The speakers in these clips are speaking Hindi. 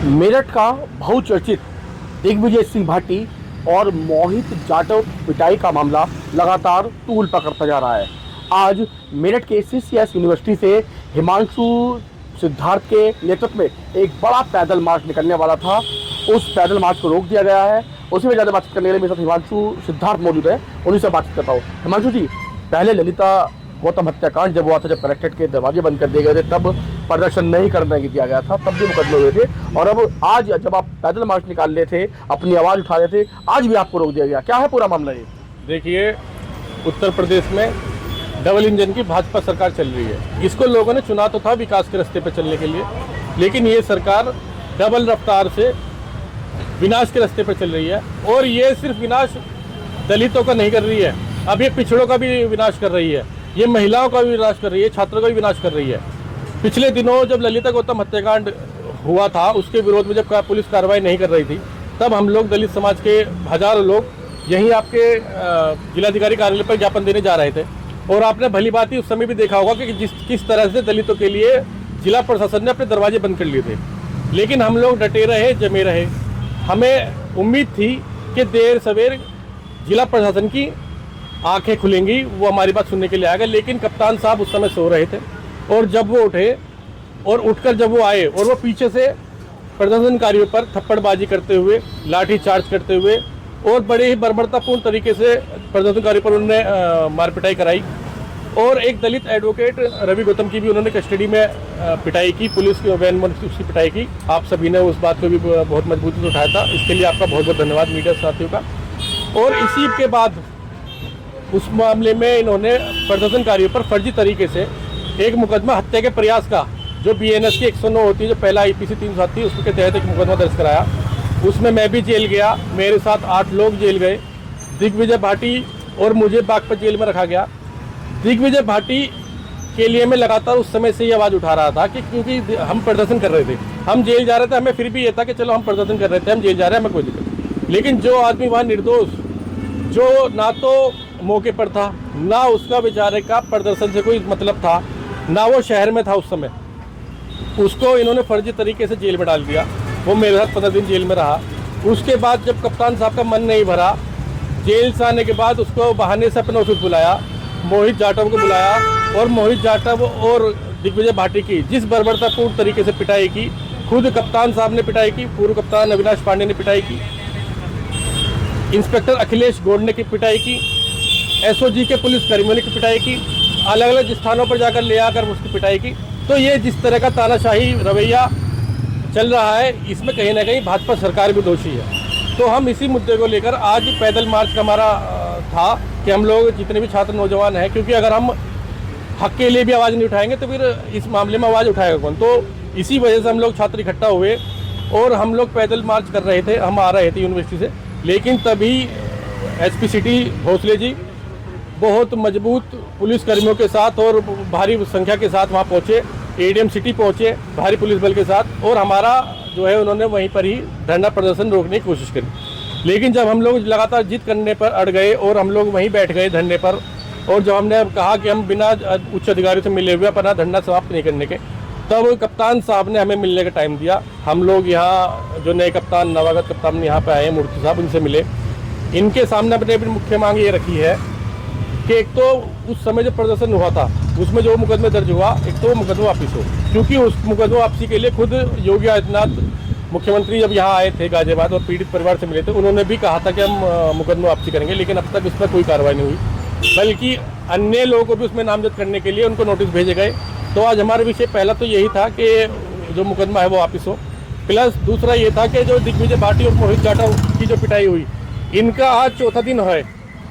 मेरठ का बहुचर्चित दिग्विजय सिंह भाटी और मोहित जाटव पिटाई का मामला लगातार तूल पकड़ता जा रहा है। आज मेरठ के CCS यूनिवर्सिटी से हिमांशु सिद्धार्थ के नेतृत्व में एक बड़ा पैदल मार्च निकलने वाला था। उस पैदल मार्च को रोक दिया गया है। उसी में ज़्यादा बातचीत करने के लिए मेरे साथ हिमांशु सिद्धार्थ मौजूद है, उन्हीं से बातचीत करता हूँ। हिमांशु जी, पहले ललिता गौतम हत्याकांड जब हुआ था, जब कलेक्ट्रेट के दरवाजे बंद कर दिए गए थे, तब प्रदर्शन नहीं करने दिया गया था, तब भी मुकदमे हुए थे। और अब आज जब आप पैदल मार्च निकाल रहे थे, अपनी आवाज़ उठा रहे थे, आज भी आपको रोक दिया गया। क्या है पूरा मामला ये? देखिए, उत्तर प्रदेश में डबल इंजन की भाजपा सरकार चल रही है। इसको लोगों ने चुना तो था विकास के रास्ते पर चलने के लिए, लेकिन ये सरकार डबल रफ्तार से विनाश के रास्ते पर चल रही है। और ये सिर्फ विनाश दलितों का नहीं कर रही है, अब ये पिछड़ों का भी विनाश कर रही है, ये महिलाओं का भी विनाश कर रही है, छात्रों का भी विनाश कर रही है। पिछले दिनों जब ललिता गौतम हत्याकांड हुआ था, उसके विरोध में जब पुलिस कार्रवाई नहीं कर रही थी, तब हम लोग दलित समाज के हजारों लोग यहीं आपके जिलाधिकारी कार्यालय पर ज्ञापन देने जा रहे थे। और आपने भली बात ही उस समय भी देखा होगा कि किस तरह से दलितों के लिए जिला प्रशासन ने अपने दरवाजे बंद कर लिए थे। लेकिन हम लोग डटे रहे, जमे रहे। हमें उम्मीद थी कि देर सवेर जिला प्रशासन की आंखें खुलेंगी, वो हमारी बात सुनने के लिए आएगा। लेकिन कप्तान साहब उस समय सो रहे थे, और जब वो उठे और उठकर जब वो आए और वो पीछे से प्रदर्शनकारियों पर थप्पड़बाजी करते हुए, लाठी चार्ज करते हुए और बड़े ही बर्बरतापूर्ण तरीके से प्रदर्शनकारियों पर उन्होंने मारपिटाई कराई। और एक दलित एडवोकेट रवि गौतम की भी उन्होंने कस्टडी में पिटाई की, पुलिस की वैन में उसकी पिटाई की। आप सभी ने उस बात को भी बहुत मजबूती से उठाया था, इसके लिए आपका बहुत बहुत धन्यवाद मीडिया साथियों का। और इसी के बाद उस मामले में इन्होंने प्रदर्शनकारियों पर फर्जी तरीके से एक मुकदमा हत्या के प्रयास का, जो BNS की 109 होती है, जो पहला IPC 307 थी, उसके तहत एक मुकदमा दर्ज कराया। उसमें मैं भी जेल गया, मेरे साथ 8 लोग जेल गए। दिग्विजय भाटी और मुझे बागपत जेल में रखा गया। दिग्विजय भाटी के लिए मैं लगातार उस समय से ये आवाज़ उठा रहा था कि क्योंकि हम प्रदर्शन कर रहे थे, हम जेल जा रहे थे, हमें फिर भी ये था कि चलो हम प्रदर्शन कर रहे थे, हम जेल जा रहे हैं, हमें कोई दिक्कत। लेकिन जो आदमी वहाँ निर्दोष, जो ना तो मौके पर था, ना उसका बेचारे का प्रदर्शन से कोई मतलब था, ना वो शहर में था उस समय, उसको इन्होंने फर्जी तरीके से जेल में डाल दिया। वो मेरे साथ 15 दिन जेल में रहा। उसके बाद जब कप्तान साहब का मन नहीं भरा, जेल से आने के बाद उसको बहाने से अपने ऑफिस बुलाया, मोहित जाटव को बुलाया, और मोहित जाटव और दिग्विजय भाटी की जिस बर्बरतापूर्ण तरीके से पिटाई की, खुद कप्तान साहब ने पिटाई की, पूर्व कप्तान अविनाश पांडे ने पिटाई की, इंस्पेक्टर अखिलेश गौड़ ने की पिटाई की, SOG के पुलिस कर्मियों ने की पिटाई की, अलग अलग स्थानों पर जाकर ले आकर उसकी पिटाई की। तो ये जिस तरह का तानाशाही रवैया चल रहा है, इसमें कहीं ना कहीं भाजपा सरकार भी दोषी है। तो हम इसी मुद्दे को लेकर आज पैदल मार्च का हमारा था कि हम लोग जितने भी छात्र नौजवान हैं, क्योंकि अगर हम हक के लिए भी आवाज़ नहीं उठाएंगे तो फिर इस मामले में आवाज़ उठाएगा कौन। तो इसी वजह से हम लोग छात्र इकट्ठा हुए और हम लोग पैदल मार्च कर रहे थे। हम आ रहे थे यूनिवर्सिटी से, लेकिन तभी SP सिटी भोसले जी बहुत मजबूत पुलिस कर्मियों के साथ और भारी संख्या के साथ वहाँ पहुँचे, ADM सिटी पहुँचे भारी पुलिस बल के साथ, और हमारा जो है उन्होंने वहीं पर ही धरना प्रदर्शन रोकने की कोशिश करी। लेकिन जब हम लोग लगातार जिद करने पर अड़ गए और हम लोग वहीं बैठ गए धरने पर, और जब हमने कहा कि हम बिना उच्च अधिकारियों से मिले हुए अपना धरना समाप्त नहीं करने के, तब कप्तान साहब ने हमें मिलने का टाइम दिया। हम लोग यहाँ जो नए कप्तान, नवागत कप्तान यहाँ पे आए हैं, मूर्ति साहब, उनसे मिले। इनके सामने अपने मुख्य मांग ये रखी है कि एक तो उस समय जो प्रदर्शन हुआ था उसमें जो मुकदमे दर्ज हुआ, एक तो वो मुकदमा वापस हो, क्योंकि उस मुकदमा वापसी के लिए खुद योगी आदित्यनाथ मुख्यमंत्री जब यहाँ आए थे गाजियाबाद और पीड़ित परिवार से मिले थे, उन्होंने भी कहा था कि हम मुकदमा वापसी करेंगे, लेकिन अब तक इस पर कोई कार्रवाई नहीं हुई, बल्कि अन्य लोगों को भी उसमें नामजद करने के लिए उनको नोटिस भेजे गए। तो आज हमारा विषय पहला तो यही था कि जो मुकदमा है वो वापस हो, प्लस दूसरा ये था कि जो दिग्विजय भाटी और मोहित जाटव की जो पिटाई हुई, इनका आज चौथा दिन है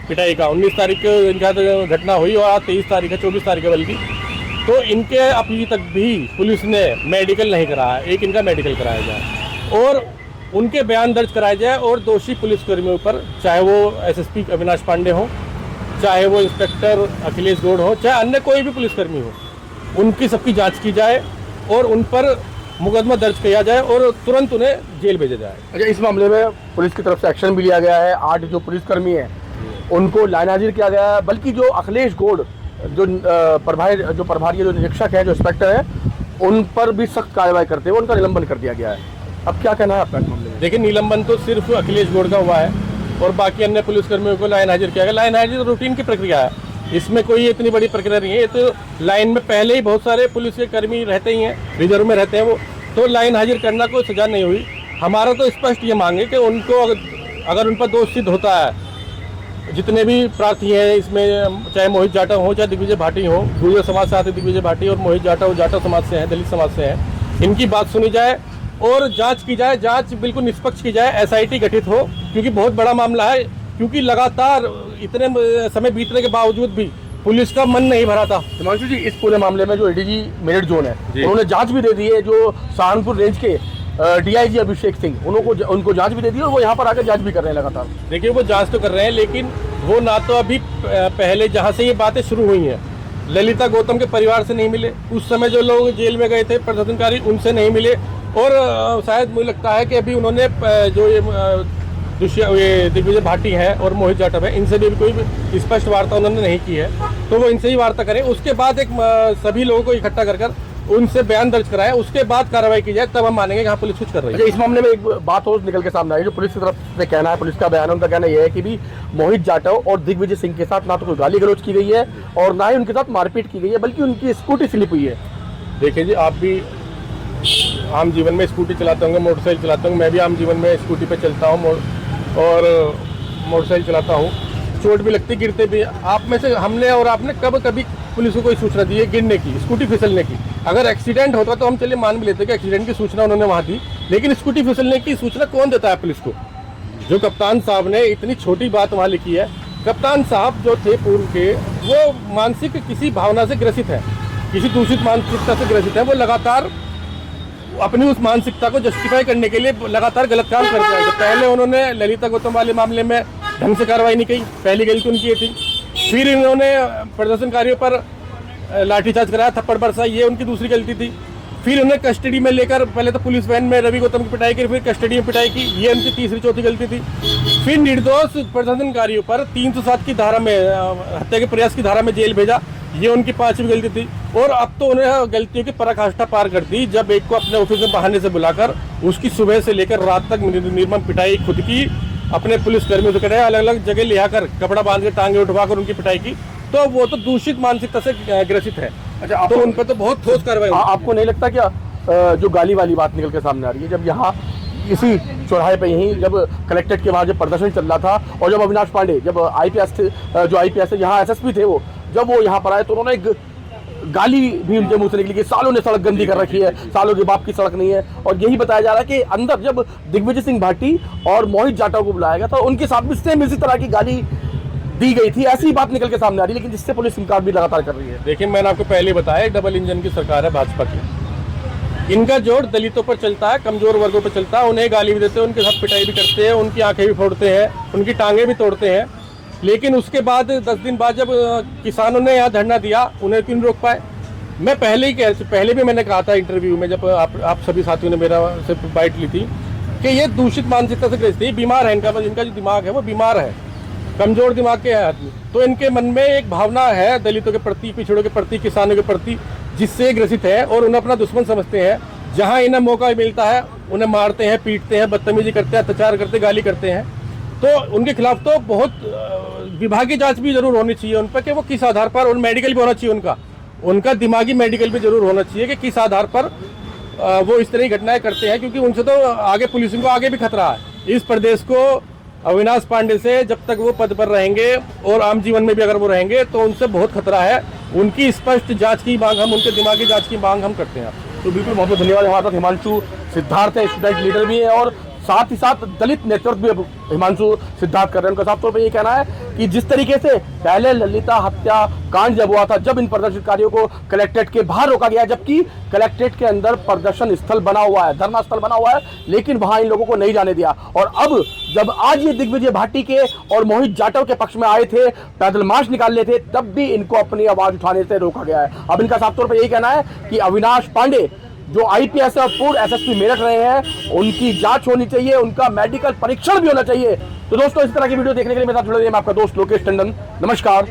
पिटाई का। 19 तारीख को इनका घटना हुई और आज 23 तारीख है, 24 तारीख है बल्कि। तो इनके अभी तक भी पुलिस ने मेडिकल नहीं कराया, एक इनका मेडिकल कराया जाए और उनके बयान दर्ज कराए जाए, और दोषी पुलिसकर्मियों पर, चाहे वो SSP अविनाश पांडे हो, चाहे वो इंस्पेक्टर अखिलेश गौड़ हो, चाहे अन्य कोई भी पुलिसकर्मी हो, उनकी सबकी जाँच की जाए और उन पर मुकदमा दर्ज किया जाए और तुरंत उन्हें जेल भेजा जाए। अच्छा, इस मामले में पुलिस की तरफ से एक्शन भी लिया गया है। 8 जो पुलिसकर्मी हैं उनको लाइनहाजिर किया गया है, बल्कि जो अखिलेश गौड़ जो प्रभारी जो निरीक्षक है, जो इंस्पेक्टर है, उन पर भी सख्त कार्रवाई करते हुए उनका निलंबन कर दिया गया है। अब क्या कहना है आपका इस मामले में? देखिए, निलंबन तो सिर्फ अखिलेश गौड़ का हुआ है और बाकी अन्य पुलिसकर्मियों को लाइन हाजिर किया गया। लाइन हाजिर तो रूटीन की प्रक्रिया है, इसमें कोई इतनी बड़ी प्रक्रिया नहीं है। ये तो लाइन में पहले ही बहुत सारे पुलिस के कर्मी रहते ही हैं, रिजर्व में रहते हैं वो, तो लाइन हाजिर करना कोई सजा नहीं हुई। हमारा तो स्पष्ट ये मांगे कि उनको अगर उन पर दोष सिद्ध होता है, जितने भी प्रार्थी हैं इसमें, चाहे मोहित जाटव हो चाहे दिग्विजय भाटी हो, गुर्जर समाज से आते दिग्विजय भाटी और मोहित जाटव जाटव समाज से हैं, दलित समाज से हैं, इनकी बात सुनी जाए और जांच की जाए, जांच बिल्कुल निष्पक्ष की जाए, एसआईटी गठित हो, क्योंकि बहुत बड़ा मामला है। क्योंकि लगातार इतने समय बीतने के बावजूद भी पुलिस का मन नहीं भरा था। हिमांशु जी, इस पूरे मामले में जो एडीजी मेरठ जोन है, उन्होंने जांच भी दे दी है। जो सहारनपुर रेंज के डीआईजी अभिषेक सिंह, उनको जांच भी दे दी और वो यहाँ पर आकर जांच भी कर रहे हैं लगातार। देखिए, वो जांच तो कर रहे हैं, लेकिन वो ना तो अभी पहले जहाँ से ये बातें शुरू हुई हैं, ललिता गौतम के परिवार से नहीं मिले, उस समय जो लोग जेल में गए थे प्रदर्शनकारी, उनसे नहीं मिले, और शायद मुझे लगता है कि अभी उन्होंने जो ये दिग्विजय भाटी है और मोहित जाटव है, इनसे भी कोई स्पष्ट वार्ता उन्होंने नहीं की है, तो वो इनसे ही वार्ता करें। उसके बाद एक सभी लोगों को इकट्ठा कर उनसे बयान दर्ज कराए, उसके बाद कार्रवाई की जाए, तब हम मानेंगे कि हाँ पुलिस कुछ कर रही है। इस मामले में एक बात और निकल के सामने आई, जो पुलिस की तरफ से कहना है, पुलिस का बयान है, उनका कहना यह है कि भी मोहित जाटव और दिग्विजय सिंह के साथ ना तो कोई गाली गलौज की गई है और ना ही उनके साथ मारपीट की गई है, बल्कि उनकी स्कूटी स्लिप हुई है। देखिए जी, आप भी आम जीवन में स्कूटी चलाते होंगे, मोटरसाइकिल चलाते होंगे, मैं भी आम जीवन में स्कूटी पर चलता हूँ और मोटरसाइकिल चलाता हूँ, चोट भी लगती, गिरते भी। आप में से हमने और आपने कभी पुलिस को कोई सूचना दी है गिरने की, स्कूटी फिसलने की? अगर एक्सीडेंट होता तो हम चलिए मान भी लेते कि एक्सीडेंट की सूचना उन्होंने वहाँ दी, लेकिन स्कूटी फिसलने की सूचना कौन देता है पुलिस को? जो कप्तान साहब ने इतनी छोटी बात वहाँ लिखी है, कप्तान साहब जो थे पूर्व के, वो मानसिक किसी भावना से ग्रसित है, किसी दूषित मानसिकता से ग्रसित है। वो लगातार अपनी उस मानसिकता को जस्टिफाई करने के लिए लगातार गलत काम करते हैं। तो पहले उन्होंने ललिता गौतम वाले मामले में ढंग से कार्रवाई नहीं की, पहली गलती उनकी ये थी। फिर इन्होंने प्रदर्शनकारियों पर लाठीचार्ज कराया, थप्पड़ बरसा, ये उनकी दूसरी गलती थी। फिर उन्हें कस्टडी में लेकर पहले तो पुलिस वैन में रवि गौतम की पिटाई की, फिर कस्टडी में पिटाई की, ये उनकी तीसरी चौथी गलती थी। फिर निर्दोष प्रदर्शनकारियों पर 307 की धारा में, हत्या के प्रयास की धारा में जेल भेजा, ये उनकी 5वीं गलती थी। और अब तो उन्हें गलतियों की पराकाष्ठा पार कर दी, जब एक को अपने ऑफिस में बहाने से बुलाकर उसकी सुबह से लेकर रात तक निर्मम पिटाई खुद की, अपने पुलिस कर्मियों से कराई, अलग अलग जगह ले आकर कपड़ा बांध के टांगे उठवाकर उनकी पिटाई की। तो वो तो दूषित मानसिकता से ग्रसित है। अच्छा, तो उन पर तो बहुत ठोस कार्रवाई। आपको नहीं लगता क्या जो गाली वाली बात निकल के सामने आ रही है, जब यहाँ इसी चौराहे पे यहीं जब कलेक्ट्रेट के बाहर जब प्रदर्शन चल रहा था और जब अविनाश पांडे, जब आईपीएस थे, जो आईपीएस है यहाँ एसएसपी थे, वो जब वो यहाँ पर आए तो उन्होंने एक गाली भी उनके मुंह से निकली कि सालों ने सड़क गंदी कर रखी है, सालों के बाप की सड़क नहीं है। और यही बताया जा रहा है कि अंदर जब दिग्विजय सिंह भाटी और मोहित जाटव को बुलाया गया था, उनके साथ भी सेम इसी तरह की गाली दी गई थी। ऐसी बात निकल के सामने आ रही है, लेकिन जिससे पुलिस इनकार भी लगातार कर रही है। देखिए, मैंने आपको पहले बताया, डबल इंजन की सरकार है भाजपा की। इनका जोर दलितों पर चलता है, कमजोर वर्गों पर चलता है, उन्हें गाली भी देते हैं, उनके साथ पिटाई भी करते हैं, उनकी आंखें भी फोड़ते हैं, उनकी टांगे भी तोड़ते हैं। लेकिन उसके बाद 10 दिन बाद जब किसानों ने यहाँ धरना दिया, उन्हें क्यों रोक पाए? मैं पहले भी मैंने कहा था इंटरव्यू में, जब आप सभी साथियों ने मेरा से बाइट ली थी, कि ये दूषित मानसिकता से ग्रसित है, बीमार है, इनका जो दिमाग है वो बीमार है, कमजोर दिमाग के है आदमी। तो इनके मन में एक भावना है दलितों के प्रति, पिछड़ों के प्रति, किसानों के प्रति, जिससे ग्रसित है और उन्हें अपना दुश्मन समझते हैं। जहाँ इन्हें मौका मिलता है उन्हें मारते हैं, पीटते हैं, बदतमीजी करते हैं, अत्याचार करते, गाली करते हैं। तो उनके खिलाफ तो बहुत विभागीय जांच भी जरूर होनी चाहिए उन पर, कि वो किस आधार पर, और मेडिकल भी होना चाहिए, उनका दिमागी मेडिकल भी जरूर होना चाहिए कि किस आधार पर वो इस तरह की घटनाएं करते हैं। क्योंकि उनसे तो आगे पुलिस को आगे भी खतरा है। इस प्रदेश को अविनाश पांडे से जब तक वो पद पर रहेंगे और आम जीवन में भी अगर वो रहेंगे तो उनसे बहुत खतरा है। उनकी स्पष्ट जांच की मांग हम, उनके दिमागी जांच की मांग हम करते हैं। तो बिल्कुल बहुत बहुत धन्यवाद। हमारे साथ हिमांशु सिद्धार्थ है, स्टूडेंट लीडर भी है और साथ ही साथ दलित नेतृत्व भी हिमांशु सिद्धार्थ कर रहे हैं। उनका साफ तौर पर ये कहना है कि जिस तरीके से पहले ललिता हत्या कांड जब हुआ था, जब इन प्रदर्शनकारियों को कलेक्ट्रेट के बाहर रोका गया, जबकि कलेक्ट्रेट के अंदर प्रदर्शन स्थल बना हुआ है, धरना स्थल बना हुआ है, लेकिन वहां इन लोगों को नहीं जाने दिया। और अब जब आज ये दिग्विजय भाटी के और मोहित जाटव के पक्ष में आए थे, पैदल मार्च निकाल रहे थे, तब भी इनको अपनी आवाज उठाने से रोका गया है। अब इनका साफ तौर पर यही कहना है कि अविनाश पांडे जो आईपीएस और पूर्व एसएसपी मेरठ रहे हैं, उनकी जांच होनी चाहिए, उनका मेडिकल परीक्षण भी होना चाहिए। तो दोस्तों, इस तरह की वीडियो देखने के लिए मेरे साथ जुड़े रहिए। मैं आपका दोस्त लोकेश टंडन। नमस्कार,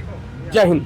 जय हिंद।